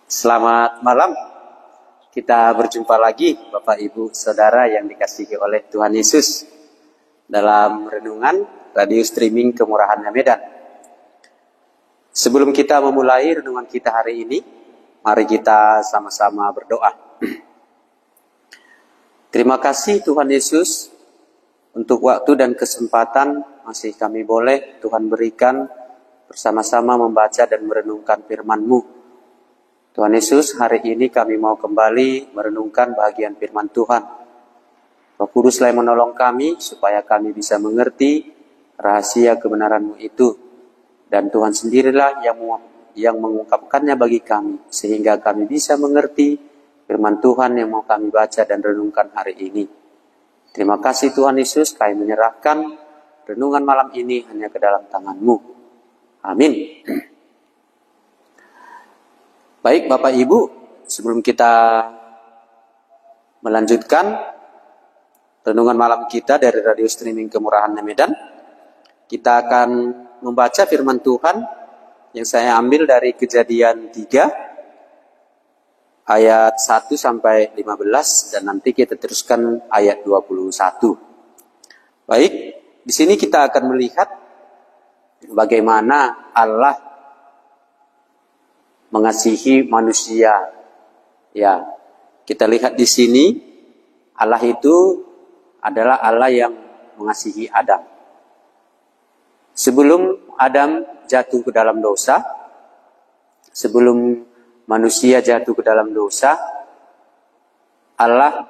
Selamat malam. Kita berjumpa lagi Bapak Ibu Saudara yang dikasihi oleh Tuhan Yesus dalam renungan radio streaming Kemurahan Medan. Sebelum kita memulai renungan kita hari ini, mari kita sama-sama berdoa. Terima kasih Tuhan Yesus untuk waktu dan kesempatan masih kami boleh Tuhan berikan bersama-sama membaca dan merenungkan firman-Mu. Tuhan Yesus, hari ini kami mau kembali merenungkan bahagian firman Tuhan. Roh Kuduslah yang menolong kami supaya kami bisa mengerti rahasia kebenaran-Mu itu. Dan Tuhan sendirilah yang mengungkapkannya bagi kami, sehingga kami bisa mengerti firman Tuhan yang mau kami baca dan renungkan hari ini. Terima kasih Tuhan Yesus, kami menyerahkan renungan malam ini hanya ke dalam tangan-Mu. Amin. Baik Bapak Ibu, sebelum kita melanjutkan renungan malam kita dari radio streaming Kemurahan Medan, kita akan membaca firman Tuhan yang saya ambil dari Kejadian 3 ayat 1 sampai 15 dan nanti kita teruskan ayat 21. Baik, di sini kita akan melihat bagaimana Allah mengasihi manusia. Ya, kita lihat di sini Allah itu adalah Allah yang mengasihi Adam. Sebelum Adam jatuh ke dalam dosa, sebelum manusia jatuh ke dalam dosa, Allah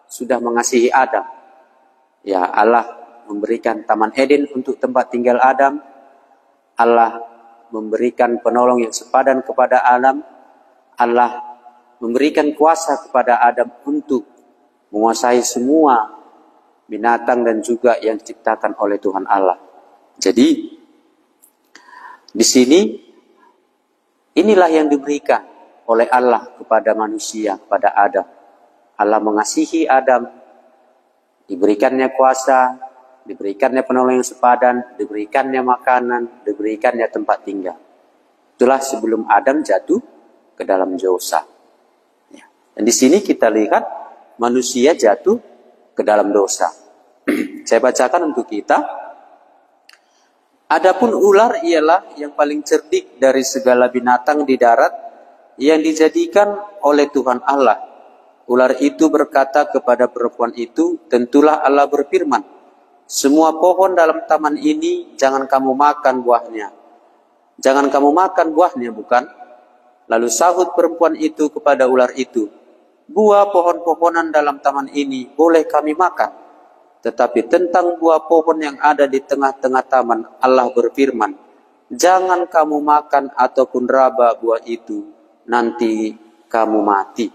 sudah mengasihi Adam. Ya, Allah memberikan Taman Eden untuk tempat tinggal Adam. Allah memberikan penolong yang sepadan kepada Adam. Allah memberikan kuasa kepada Adam untuk menguasai semua binatang dan juga yang diciptakan oleh Tuhan Allah. Jadi di sini inilah yang diberikan oleh Allah kepada manusia, kepada Adam. Allah mengasihi Adam, diberikannya kuasa, diberikannya penolong yang sepadan, diberikannya makanan, diberikannya tempat tinggal. Itulah sebelum Adam jatuh ke dalam dosa. Ya. Dan di sini kita lihat manusia jatuh ke dalam dosa. Saya bacakan untuk kita. Adapun ular ialah yang paling cerdik dari segala binatang di darat yang dijadikan oleh Tuhan Allah. Ular itu berkata kepada perempuan itu, tentulah Allah berfirman, semua pohon dalam taman ini jangan kamu makan buahnya. Jangan kamu makan buahnya, bukan? Lalu sahut perempuan itu kepada ular itu, buah pohon-pohonan dalam taman ini boleh kami makan. Tetapi tentang buah pohon yang ada di tengah-tengah taman, Allah berfirman, jangan kamu makan ataupun raba buah itu, nanti kamu mati.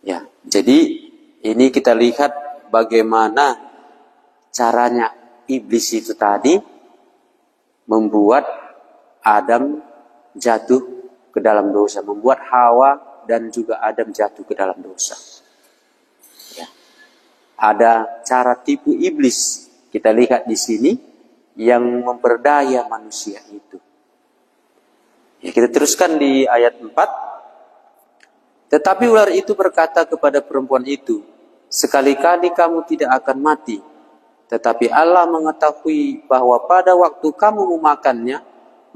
Ya, jadi ini kita lihat bagaimana caranya iblis itu tadi membuat Adam jatuh ke dalam dosa, membuat Hawa dan juga Adam jatuh ke dalam dosa. Ya. Ada cara tipu iblis kita lihat di sini yang memperdaya manusia itu. Ya, kita teruskan di ayat 4. Tetapi ular itu berkata kepada perempuan itu, sekali-kali kamu tidak akan mati. Tetapi Allah mengetahui bahwa pada waktu kamu memakannya,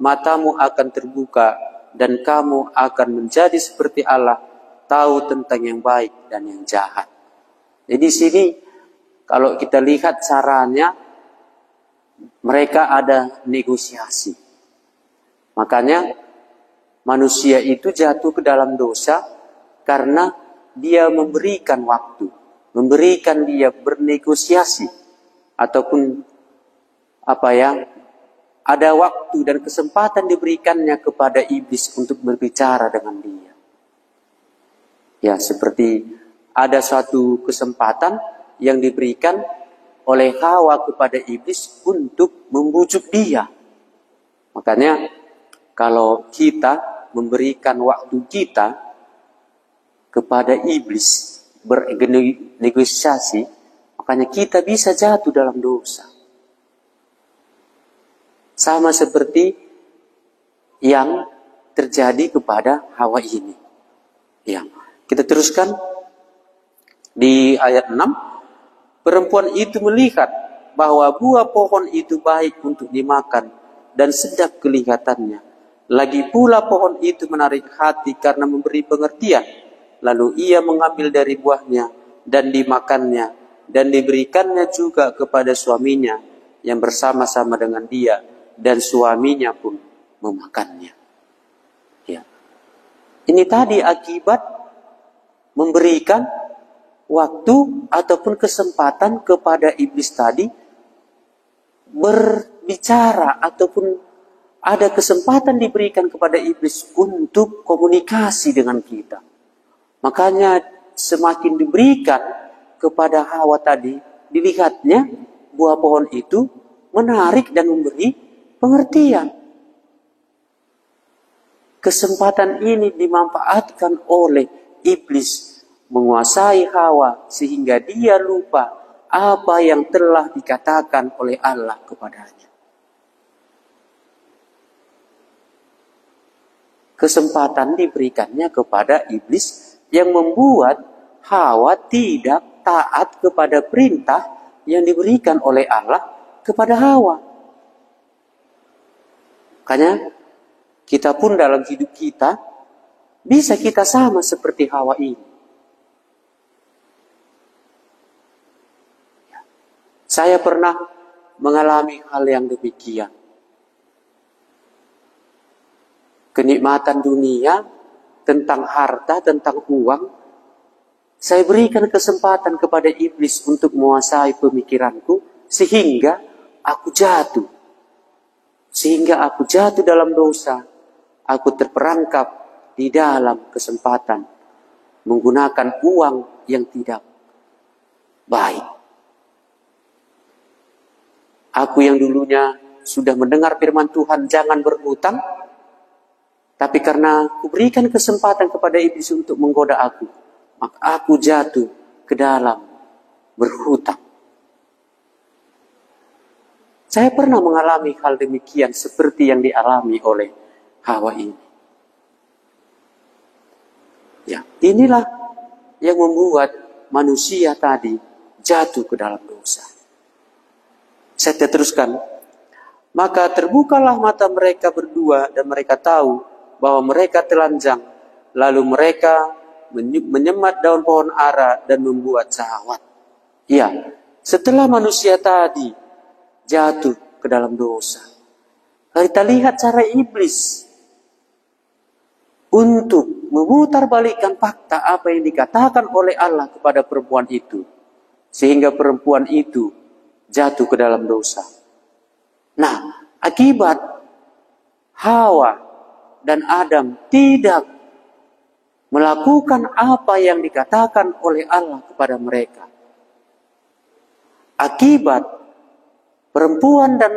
matamu akan terbuka dan kamu akan menjadi seperti Allah, tahu tentang yang baik dan yang jahat. Jadi di sini kalau kita lihat caranya, mereka ada negosiasi. Makanya manusia itu jatuh ke dalam dosa karena dia memberikan waktu, memberikan dia bernegosiasi. Ataupun ada waktu dan kesempatan diberikannya kepada iblis untuk berbicara dengan dia. Ya, seperti ada suatu kesempatan yang diberikan oleh Hawa kepada iblis untuk membujuk dia. Makanya kalau kita memberikan waktu kita kepada iblis bernegosiasi, makanya kita bisa jatuh dalam dosa. Sama seperti yang terjadi kepada Hawa ini. Ya, kita teruskan di ayat 6. Perempuan itu melihat bahwa buah pohon itu baik untuk dimakan dan sedap kelihatannya. Lagi pula pohon itu menarik hati karena memberi pengertian. Lalu ia mengambil dari buahnya dan dimakannya dan diberikannya juga kepada suaminya yang bersama-sama dengan dia, dan suaminya pun memakannya. Ya. Ini tadi akibat memberikan waktu ataupun kesempatan kepada iblis tadi berbicara, ataupun ada kesempatan diberikan kepada iblis untuk komunikasi dengan kita. Makanya semakin diberikan kepada Hawa tadi, dilihatnya buah pohon itu menarik dan memberi pengertian. Kesempatan ini dimanfaatkan oleh iblis menguasai Hawa sehingga dia lupa apa yang telah dikatakan oleh Allah kepadanya. Kesempatan diberikannya kepada iblis yang membuat Hawa tidak taat kepada perintah yang diberikan oleh Allah kepada Hawa. Makanya kita pun dalam hidup kita bisa kita sama seperti Hawa ini. Saya pernah mengalami hal yang demikian. Kenikmatan dunia, tentang harta, tentang uang, saya berikan kesempatan kepada iblis untuk menguasai pemikiranku sehingga aku jatuh. Sehingga aku jatuh dalam dosa. Aku terperangkap di dalam kesempatan menggunakan uang yang tidak baik. Aku yang dulunya sudah mendengar firman Tuhan jangan berhutang, tapi karena aku berikan kesempatan kepada iblis untuk menggoda aku, maka aku jatuh ke dalam berhutang. Saya pernah mengalami hal demikian seperti yang dialami oleh Hawa ini. Ya, inilah yang membuat manusia tadi jatuh ke dalam dosa. Saya teruskan. Maka terbukalah mata mereka berdua dan mereka tahu bahwa mereka telanjang. Lalu mereka menyemat daun pohon ara dan membuat syahwat. Ya, setelah manusia tadi jatuh ke dalam dosa, kita lihat cara iblis untuk memutarbalikkan fakta apa yang dikatakan oleh Allah kepada perempuan itu, sehingga perempuan itu jatuh ke dalam dosa. Nah, akibat Hawa dan Adam tidak melakukan apa yang dikatakan oleh Allah kepada mereka, akibat perempuan dan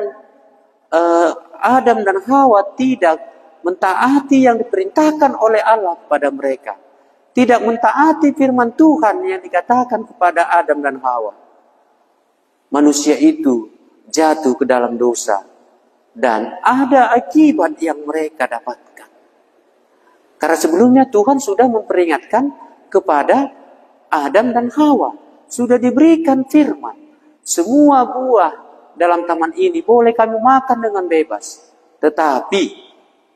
Adam dan Hawa tidak mentaati yang diperintahkan oleh Allah kepada mereka, tidak mentaati firman Tuhan yang dikatakan kepada Adam dan Hawa, manusia itu jatuh ke dalam dosa dan ada akibat yang mereka dapatkan. Karena sebelumnya Tuhan sudah memperingatkan kepada Adam dan Hawa, sudah diberikan firman, semua buah dalam taman ini boleh kamu makan dengan bebas, tetapi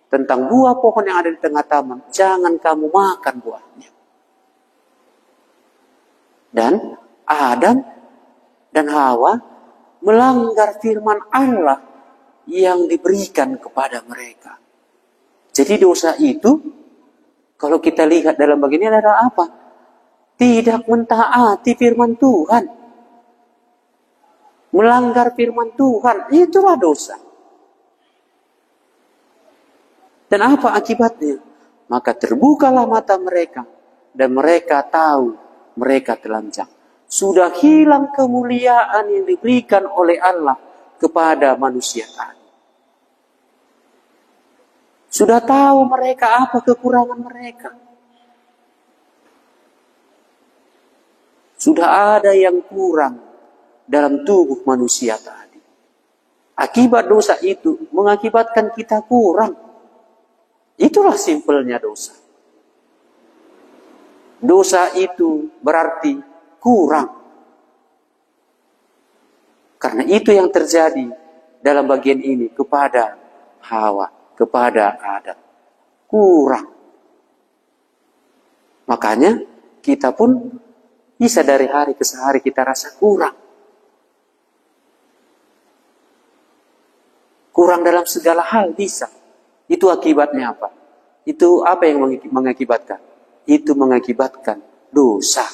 tentang buah pohon yang ada di tengah taman, jangan kamu makan buahnya. Dan Adam dan Hawa melanggar firman Allah yang diberikan kepada mereka. Jadi dosa itu, kalau kita lihat dalam bagian ini adalah apa? Tidak mentaati firman Tuhan. Melanggar firman Tuhan, itulah dosa. Dan apa akibatnya? Maka terbukalah mata mereka dan mereka tahu mereka telanjang. Sudah hilang kemuliaan yang diberikan oleh Allah kepada manusia tadi. Sudah tahu mereka apa kekurangan mereka. Sudah ada yang kurang dalam tubuh manusia tadi. Akibat dosa itu mengakibatkan kita kurang. Itulah simpelnya dosa. Dosa itu berarti kurang. Karena itu yang terjadi dalam bagian ini kepada Hawa, kepada Adam. Kurang. Makanya kita pun bisa dari hari ke hari kita rasa kurang. Kurang dalam segala hal bisa. Itu akibatnya apa? Itu apa yang mengakibatkan? Itu mengakibatkan dosa.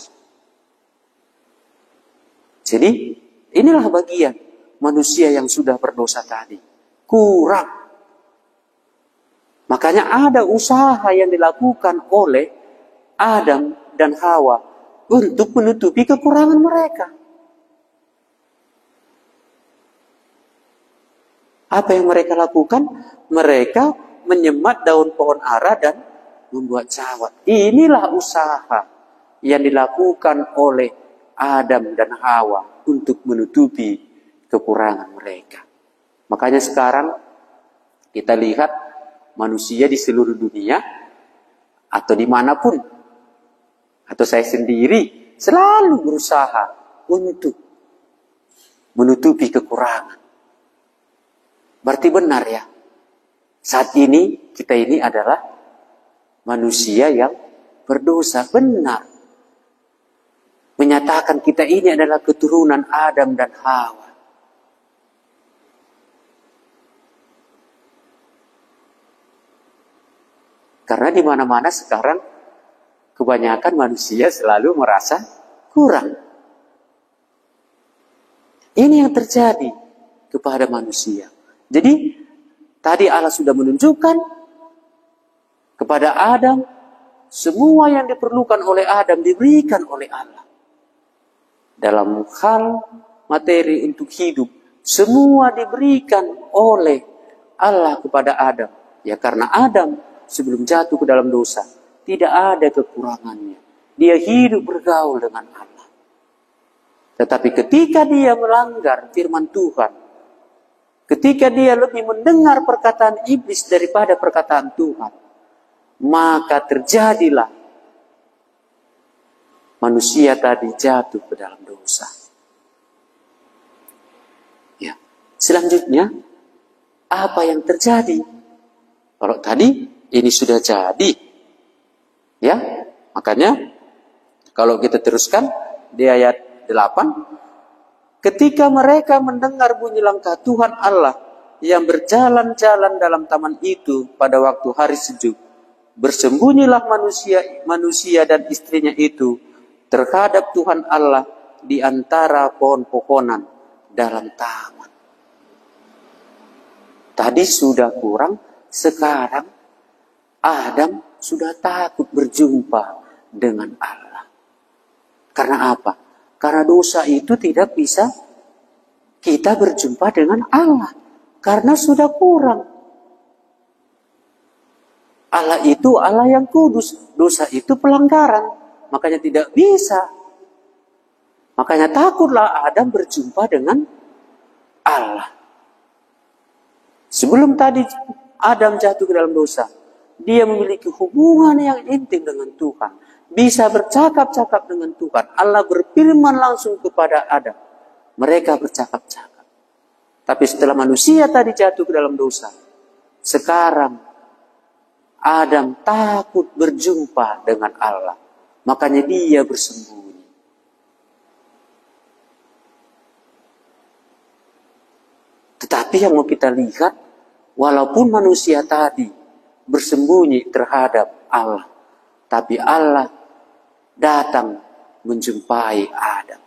Jadi inilah bagian manusia yang sudah berdosa tadi. Kurang. Makanya ada usaha yang dilakukan oleh Adam dan Hawa untuk menutupi kekurangan mereka. Apa yang mereka lakukan? Mereka menyemat daun pohon ara dan membuat cawat. Inilah usaha yang dilakukan oleh Adam dan Hawa untuk menutupi kekurangan mereka. Makanya sekarang kita lihat manusia di seluruh dunia atau dimanapun, atau saya sendiri selalu berusaha untuk menutupi kekurangan. Berarti benar ya, saat ini kita ini adalah manusia yang berdosa. Benar. Menyatakan kita ini adalah keturunan Adam dan Hawa. Karena di mana-mana sekarang kebanyakan manusia selalu merasa kurang. Ini yang terjadi kepada manusia. Jadi tadi Allah sudah menunjukkan kepada Adam semua yang diperlukan oleh Adam diberikan oleh Allah. Dalam hal materi untuk hidup, semua diberikan oleh Allah kepada Adam. Ya karena Adam sebelum jatuh ke dalam dosa, tidak ada kekurangannya. Dia hidup bergaul dengan Allah. Tetapi ketika dia melanggar firman Tuhan, ketika dia lebih mendengar perkataan iblis daripada perkataan Tuhan, maka terjadilah manusia tadi jatuh ke dalam dosa. Ya. Selanjutnya, apa yang terjadi? Kalau tadi ini sudah jadi, ya, makanya kalau kita teruskan di ayat 8, ketika mereka mendengar bunyi langkah Tuhan Allah yang berjalan-jalan dalam taman itu pada waktu hari sejuk, bersembunyilah manusia dan istrinya itu terhadap Tuhan Allah di antara pohon-pohonan dalam taman. Tadi sudah kurang, sekarang Adam sudah takut berjumpa dengan Allah. Karena apa? Karena dosa itu tidak bisa kita berjumpa dengan Allah. Karena sudah kurang. Allah itu Allah yang kudus. Dosa itu pelanggaran. Makanya tidak bisa. Makanya takutlah Adam berjumpa dengan Allah. Sebelum tadi Adam jatuh ke dalam dosa, dia memiliki hubungan yang intim dengan Tuhan. Bisa bercakap-cakap dengan Tuhan. Allah berfirman langsung kepada Adam. Mereka bercakap-cakap. Tapi setelah manusia tadi jatuh ke dalam dosa, sekarang Adam takut berjumpa dengan Allah. Makanya dia bersembunyi. Tetapi yang mau kita lihat, walaupun manusia tadi bersembunyi terhadap Allah, tapi Allah datang menjumpai Adam.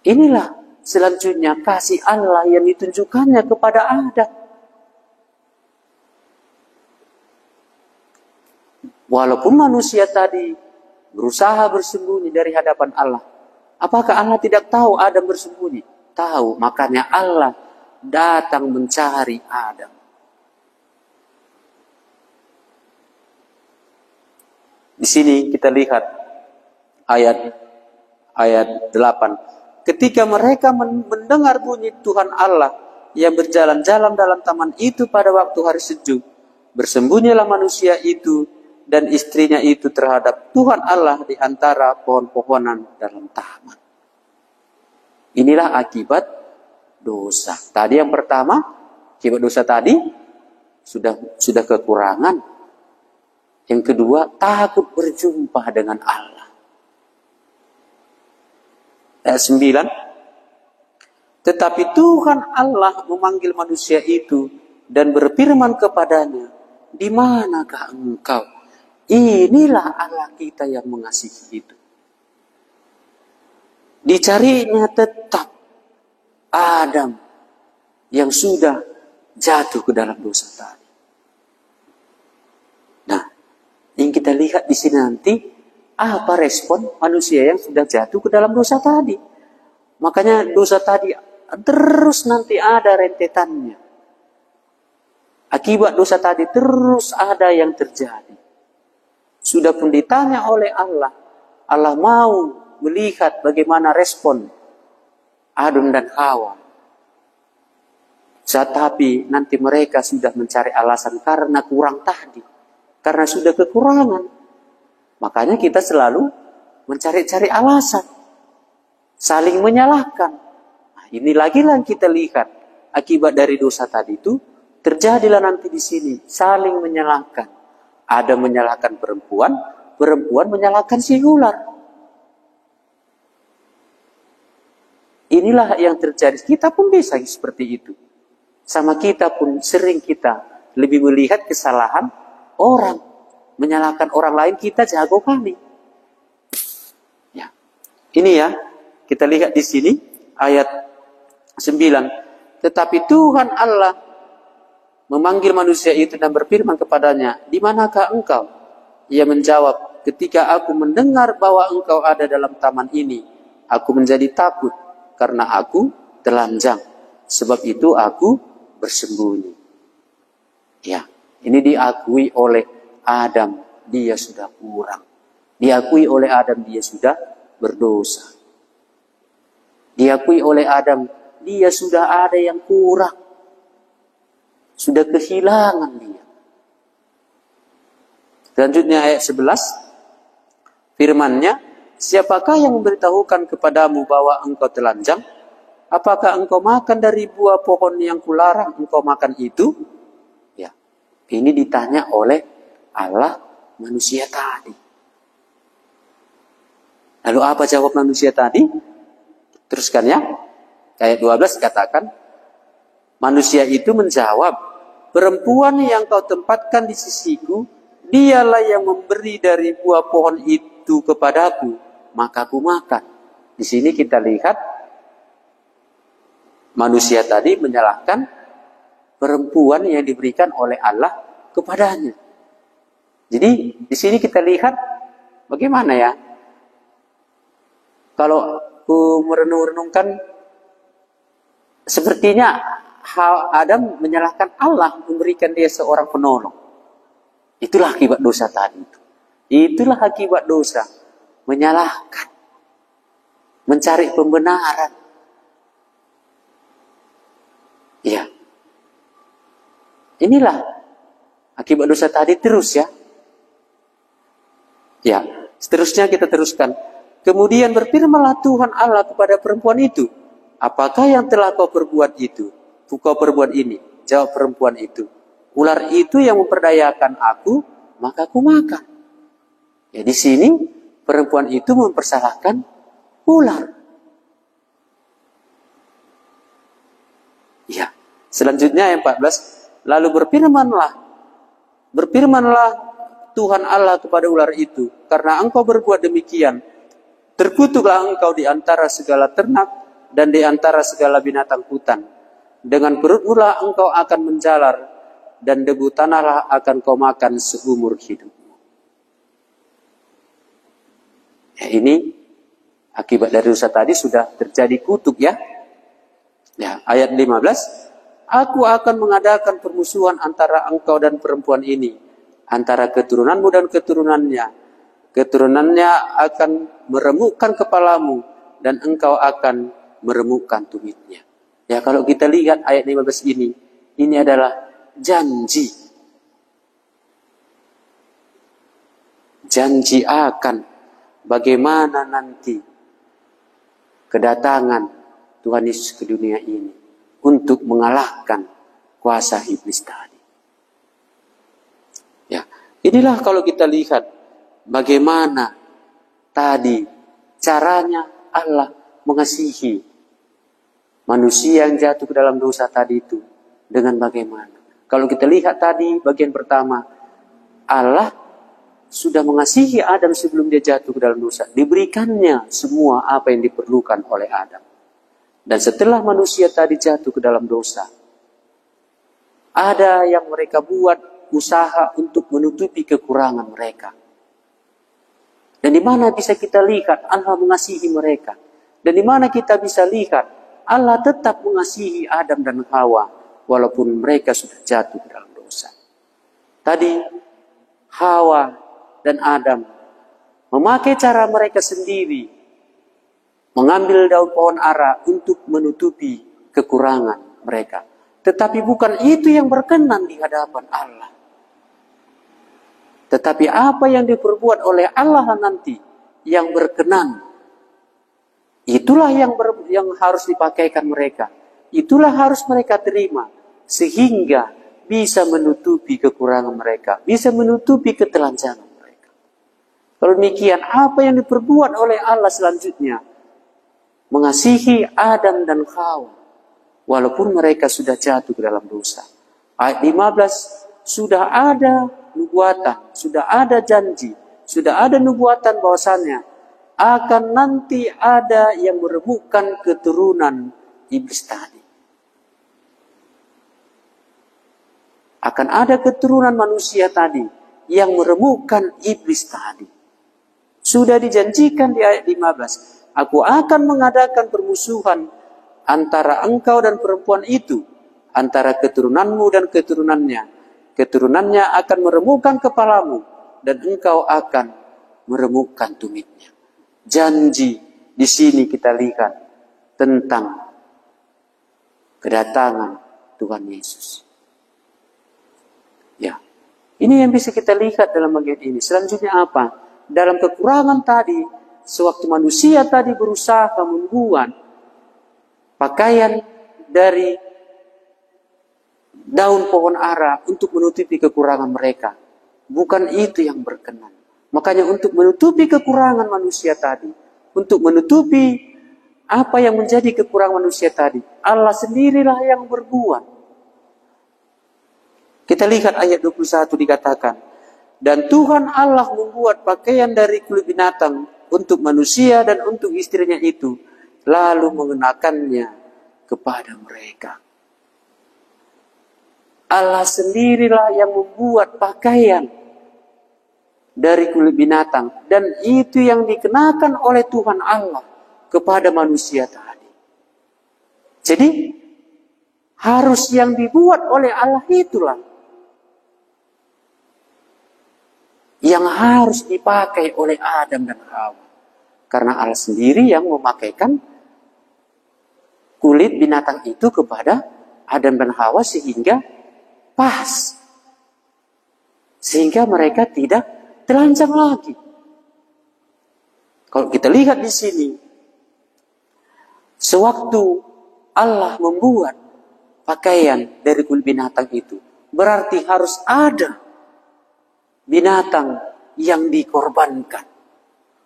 Inilah selanjutnya kasih Allah yang ditunjukkannya kepada Adam. Walaupun manusia tadi berusaha bersembunyi dari hadapan Allah, apakah Allah tidak tahu Adam bersembunyi? Tahu, makanya Allah datang mencari Adam. Di sini kita lihat ayat 8. Ketika mereka mendengar bunyi Tuhan Allah yang berjalan-jalan dalam taman itu pada waktu hari sejuk, bersembunyilah manusia itu dan istrinya itu terhadap Tuhan Allah di antara pohon-pohonan dalam taman. Inilah akibat dosa. Tadi yang pertama, akibat dosa tadi sudah kekurangan. Yang kedua, takut berjumpa dengan Allah. Ayat 9. Tetapi Tuhan Allah memanggil manusia itu dan berfirman kepadanya, di manakah engkau? Inilah Allah kita yang mengasihi itu. Dicarinya tetap Adam yang sudah jatuh ke dalam dosa tadi. Nah, yang kita lihat di sini nanti, apa respon manusia yang sudah jatuh ke dalam dosa tadi. Makanya dosa tadi terus nanti ada rentetannya. Akibat dosa tadi terus ada yang terjadi. Sudah pun ditanya oleh Allah. Allah mau melihat bagaimana respon Adam dan Hawa. Tetapi nanti mereka sudah mencari alasan karena kurang tadi. Karena sudah kekurangan. Makanya kita selalu mencari-cari alasan. Saling menyalahkan. Nah, ini lagi yang kita lihat. Akibat dari dosa tadi itu, terjadilah nanti di sini. Saling menyalahkan. Ada menyalahkan perempuan, perempuan menyalahkan si ular. Inilah yang terjadi. Kita pun bisa seperti itu. Sama kita pun sering kita lebih melihat kesalahan orang. Menyalahkan orang lain, kita jago kali. Ya. Ini ya, kita lihat di sini ayat 9. Tetapi Tuhan Allah memanggil manusia itu dan berfirman kepadanya, di manakah engkau? Ia menjawab, ketika aku mendengar bahwa engkau ada dalam taman ini, aku menjadi takut karena aku telanjang. Sebab itu aku bersembunyi. Ya, ini diakui oleh Adam, dia sudah kurang. Diakui oleh Adam, dia sudah berdosa. Diakui oleh Adam, dia sudah ada yang kurang. Sudah kehilangan dia. Selanjutnya ayat 11. Firman-Nya, siapakah yang memberitahukan kepadamu bahwa engkau telanjang? Apakah engkau makan dari buah pohon yang kularang engkau makan itu? Ya, ini ditanya oleh Allah manusia tadi. Lalu apa jawab manusia tadi? Teruskan ya. Ayat 12 katakan, manusia itu menjawab, perempuan yang kau tempatkan di sisiku, dialah yang memberi dari buah pohon itu kepadaku, maka aku makan. Di sini kita lihat manusia tadi menyalahkan perempuan yang diberikan oleh Allah kepadanya. Jadi di sini kita lihat bagaimana ya? Kalau aku merenung-renungkan, sepertinya Adam menyalahkan Allah memberikan dia seorang penolong. Itulah akibat dosa tadi. Itulah akibat dosa. Menyalahkan. Mencari pembenaran. Ya. Inilah akibat dosa tadi terus ya. Ya. Seterusnya kita teruskan. Kemudian berfirmanlah Tuhan Allah kepada perempuan itu. Apakah yang telah kau perbuat itu? Kau perbuat ini. Jawab perempuan itu. Ular itu yang memperdayakan aku, maka aku makan. Ya, di sini perempuan itu mempersalahkan ular. Ya. Selanjutnya yang 14. Lalu berfirmanlah Tuhan Allah kepada ular itu, karena engkau berbuat demikian, terkutuklah engkau di antara segala ternak dan di antara segala binatang hutan. Dengan perutmu lah engkau akan menjalar, dan debu tanahlah akan kau makan seumur hidupmu. Ya, ini akibat dari dosa tadi sudah terjadi kutuk ya. Ya, ayat 15. Aku akan mengadakan permusuhan antara engkau dan perempuan ini, antara keturunanmu dan keturunannya. Keturunannya akan meremukkan kepalamu, dan engkau akan meremukkan tumitnya. Ya, kalau kita lihat ayat 15 ini adalah janji. janji akan bagaimana nanti kedatangan Tuhan Yesus ke dunia ini untuk mengalahkan kuasa iblis tadi. Ya, inilah kalau kita lihat bagaimana tadi caranya Allah mengasihi manusia yang jatuh ke dalam dosa tadi itu dengan bagaimana. Kalau kita lihat tadi bagian pertama, Allah sudah mengasihi Adam sebelum dia jatuh ke dalam dosa. Diberikannya semua apa yang diperlukan oleh Adam. Dan setelah manusia tadi jatuh ke dalam dosa, ada yang mereka buat usaha untuk menutupi kekurangan mereka. Dan di mana bisa kita lihat Allah mengasihi mereka. Dan di mana kita bisa lihat Allah tetap mengasihi Adam dan Hawa walaupun mereka sudah jatuh ke dalam dosa. Tadi Hawa dan Adam memakai cara mereka sendiri, mengambil daun pohon ara untuk menutupi kekurangan mereka. Tetapi bukan itu yang berkenan di hadapan Allah. Tetapi apa yang diperbuat oleh Allah nanti yang berkenan, itulah yang harus dipakaikan mereka. Itulah harus mereka terima sehingga bisa menutupi kekurangan mereka, bisa menutupi ketelanjangan. Kalau demikian, apa yang diperbuat oleh Allah selanjutnya? Mengasihi Adam dan Hawa. Walaupun mereka sudah jatuh ke dalam dosa. Ayat 15, sudah ada nubuatan, sudah ada janji, sudah ada nubuatan bahwasannya akan nanti ada yang meremukkan keturunan iblis tadi. Akan ada keturunan manusia tadi yang meremukkan iblis tadi. Sudah dijanjikan di ayat 15. Aku akan mengadakan permusuhan antara engkau dan perempuan itu. Antara keturunanmu dan keturunannya. Keturunannya akan meremukkan kepalamu. Dan engkau akan meremukkan tumitnya. Janji di sini kita lihat tentang kedatangan Tuhan Yesus. Ya, ini yang bisa kita lihat dalam bagian ini. Selanjutnya apa? Dalam kekurangan tadi, sewaktu manusia tadi berusaha membuat pakaian dari daun pohon ara untuk menutupi kekurangan mereka. Bukan itu yang berkenan. Makanya untuk menutupi kekurangan manusia tadi, untuk menutupi apa yang menjadi kekurangan manusia tadi, Allah sendirilah yang berbuat. Kita lihat ayat 21 dikatakan, dan Tuhan Allah membuat pakaian dari kulit binatang untuk manusia dan untuk istrinya itu, lalu mengenakannya kepada mereka. Allah sendirilah yang membuat pakaian dari kulit binatang, dan itu yang dikenakan oleh Tuhan Allah kepada manusia tadi. Jadi harus yang dibuat oleh Allah itulah yang harus dipakai oleh Adam dan Hawa. Karena Allah sendiri yang memakaikan kulit binatang itu kepada Adam dan Hawa sehingga pas. Sehingga mereka tidak telanjang lagi. Kalau kita lihat di sini, sewaktu Allah membuat pakaian dari kulit binatang itu, berarti harus ada binatang yang dikorbankan.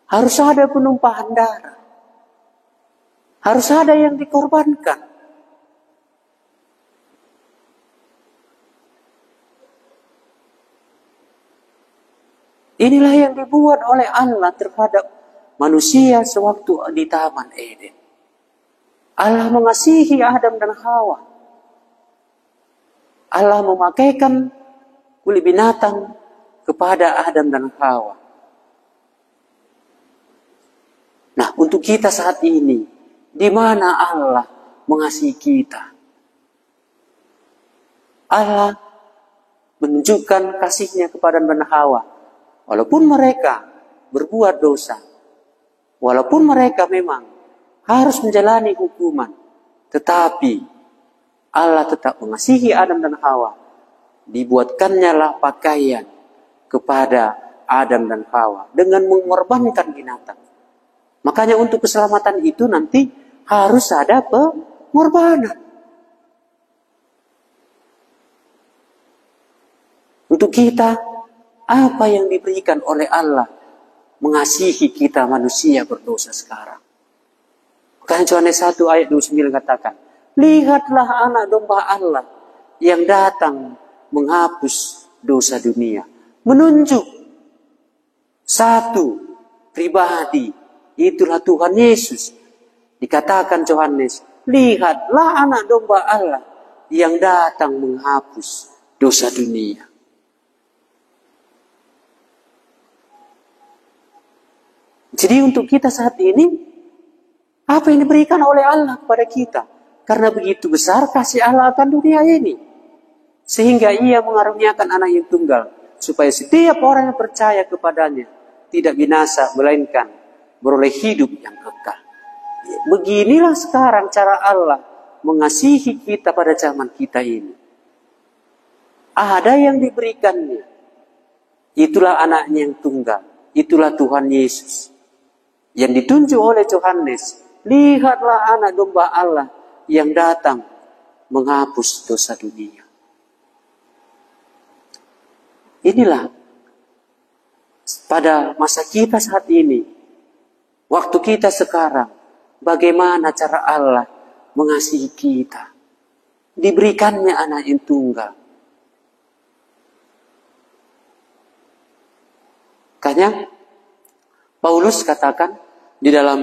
Harus ada penumpahan darah. Harus ada yang dikorbankan. Inilah yang dibuat oleh Allah terhadap manusia sewaktu di Taman Eden. Allah mengasihi Adam dan Hawa. Allah memakaikan kulit binatang kepada Adam dan Hawa. Nah, untuk kita saat ini, di mana Allah mengasihi kita? Allah menunjukkan kasihnya kepada Adam dan Hawa. Walaupun mereka berbuat dosa, walaupun mereka memang harus menjalani hukuman, tetapi Allah tetap mengasihi Adam dan Hawa. Dibuatkannya lah pakaian kepada Adam dan Hawa dengan mengorbankan binatang. Makanya untuk keselamatan itu nanti harus ada pengorbanan. Untuk kita, apa yang diberikan oleh Allah mengasihi kita manusia berdosa sekarang. Karena Yohanes 1 ayat 29 katakan, lihatlah anak domba Allah yang datang menghapus dosa dunia. Menunjuk satu pribadi, itulah Tuhan Yesus. Dikatakan Yohanes, lihatlah anak domba Allah yang datang menghapus dosa dunia. Jadi untuk kita saat ini, apa yang diberikan oleh Allah kepada kita? Karena begitu besar kasih Allah akan dunia ini. Sehingga ia mengaruniakan anak yang tunggal. Supaya setiap orang yang percaya kepadanya tidak binasa, melainkan beroleh hidup yang kekal. Beginilah sekarang cara Allah mengasihi kita pada zaman kita ini. Ada yang diberikannya. Itulah anaknya yang tunggal. Itulah Tuhan Yesus. Yang ditunjuk oleh Yohanes, lihatlah anak domba Allah yang datang menghapus dosa dunia. Inilah pada masa kita saat ini, waktu kita sekarang, bagaimana cara Allah mengasihi kita. Diberikannya anak yang tunggal. Makanya Paulus katakan di dalam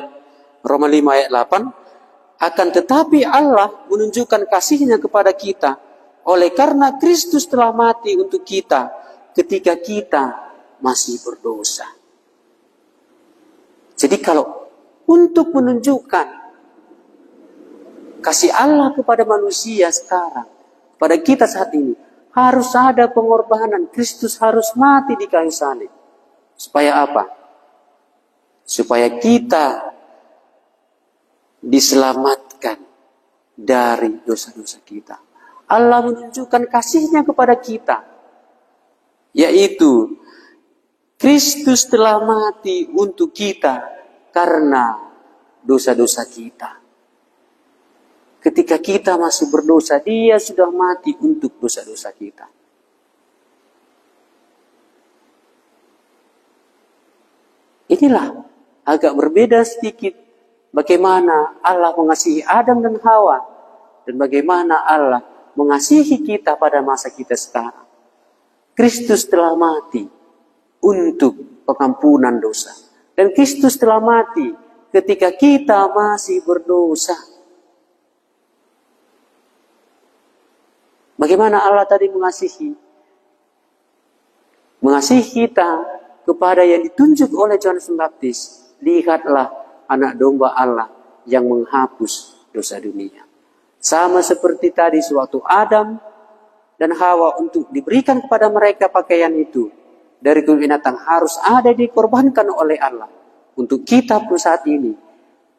Roma 5 ayat 8, akan tetapi Allah menunjukkan kasihnya kepada kita oleh karena Kristus telah mati untuk kita ketika kita masih berdosa. Jadi kalau untuk menunjukkan kasih Allah kepada manusia sekarang, pada kita saat ini, harus ada pengorbanan. Kristus harus mati di kayu salib. Supaya apa? Supaya kita diselamatkan dari dosa-dosa kita. Allah menunjukkan kasih-Nya kepada kita, yaitu Kristus telah mati untuk kita karena dosa-dosa kita. Ketika kita masih berdosa, Dia sudah mati untuk dosa-dosa kita. Inilah agak berbeda sedikit bagaimana Allah mengasihi Adam dan Hawa dan bagaimana Allah mengasihi kita pada masa kita sekarang. Kristus telah mati untuk pengampunan dosa. Dan Kristus telah mati ketika kita masih berdosa. Bagaimana Allah tadi mengasihi? Mengasihi kita kepada yang ditunjuk oleh Yohanes Pembaptis. Lihatlah anak domba Allah yang menghapus dosa dunia. Sama seperti tadi sewaktu Adam dan Hawa untuk diberikan kepada mereka pakaian itu. Dari tubuh binatang harus ada dikorbankan oleh Allah. Untuk kita pun saat ini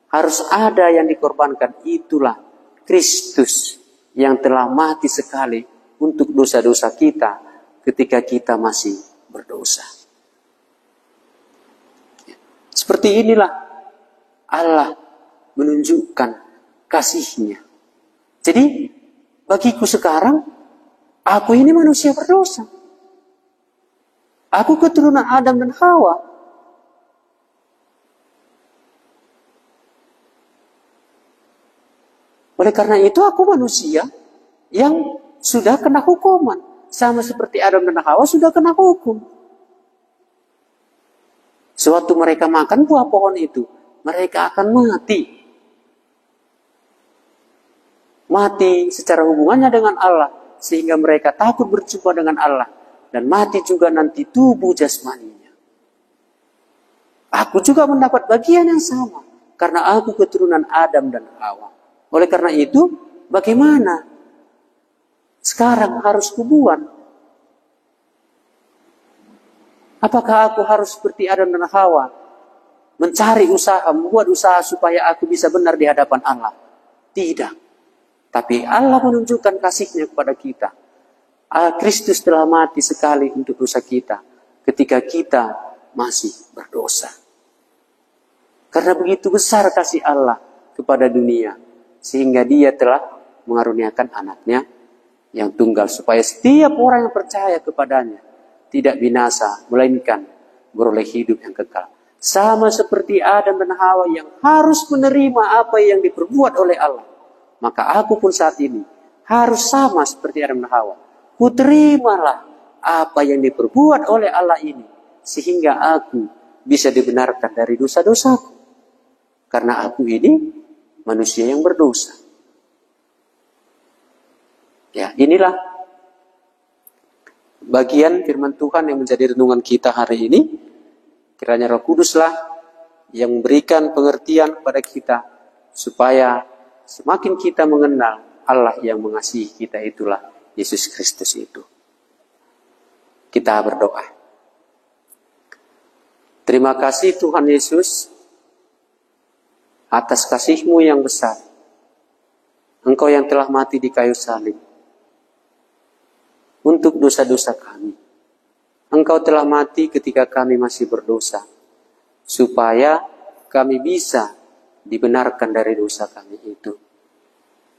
harus ada yang dikorbankan. Itulah Kristus yang telah mati sekali untuk dosa-dosa kita ketika kita masih berdosa. Seperti inilah Allah menunjukkan kasih-Nya. Jadi bagiku sekarang, aku ini manusia berdosa. Aku keturunan Adam dan Hawa. Oleh karena itu aku manusia yang sudah kena hukuman. Sama seperti Adam dan Hawa sudah kena hukum. Sewaktu mereka makan buah pohon itu, mereka akan mati. Mati secara hubungannya dengan Allah, sehingga mereka takut berjumpa dengan Allah. Dan mati juga nanti tubuh jasmaninya. Aku juga mendapat bagian yang sama, karena aku keturunan Adam dan Hawa. Oleh karena itu, bagaimana sekarang harus kubuat? Apakah aku harus seperti Adam dan Hawa? Mencari usaha, membuat usaha supaya aku bisa benar di hadapan Allah? Tidak. Tapi Allah menunjukkan kasih-Nya kepada kita. Kristus telah mati sekali untuk dosa kita. ketika kita masih berdosa. Karena begitu besar kasih Allah kepada dunia, sehingga Dia telah mengaruniakan anaknya yang tunggal, supaya setiap orang yang percaya kepadanya tidak binasa, melainkan beroleh hidup yang kekal. Sama seperti Adam dan Hawa yang harus menerima apa yang diperbuat oleh Allah. Maka aku pun saat ini harus sama seperti Adam dan Hawa. Kuterimalah apa yang diperbuat oleh Allah ini, sehingga aku bisa dibenarkan dari dosa-dosaku. Karena aku ini manusia yang berdosa. Ya, inilah bagian firman Tuhan yang menjadi renungan kita hari ini. Kiranya Roh Kuduslah yang memberikan pengertian kepada kita, supaya semakin kita mengenal Allah yang mengasihi kita, itulah Yesus Kristus itu. Kita berdoa. Terima kasih Tuhan Yesus atas kasih-Mu yang besar. Engkau yang telah mati di kayu salib untuk dosa-dosa kami. Engkau telah mati ketika kami masih berdosa, supaya kami bisa dibenarkan dari dosa kami itu.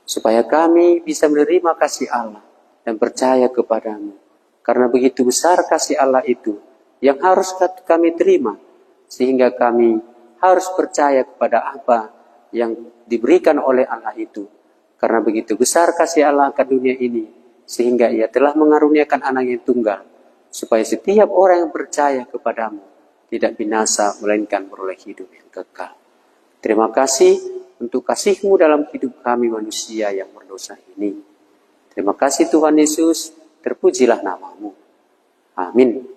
Supaya kami bisa menerima kasih Allah dan percaya kepadamu. Karena begitu besar kasih Allah itu yang harus kami terima, sehingga kami harus percaya kepada apa yang diberikan oleh Allah itu. Karena begitu besar kasih Allah akan dunia ini, sehingga Ia telah mengaruniakan anak yang tunggal, supaya setiap orang yang percaya kepadamu tidak binasa, melainkan beroleh hidup yang kekal. Terima kasih untuk kasih-Mu dalam hidup kami manusia yang berdosa ini. Terima kasih Tuhan Yesus, terpujilah nama-Mu. Amin.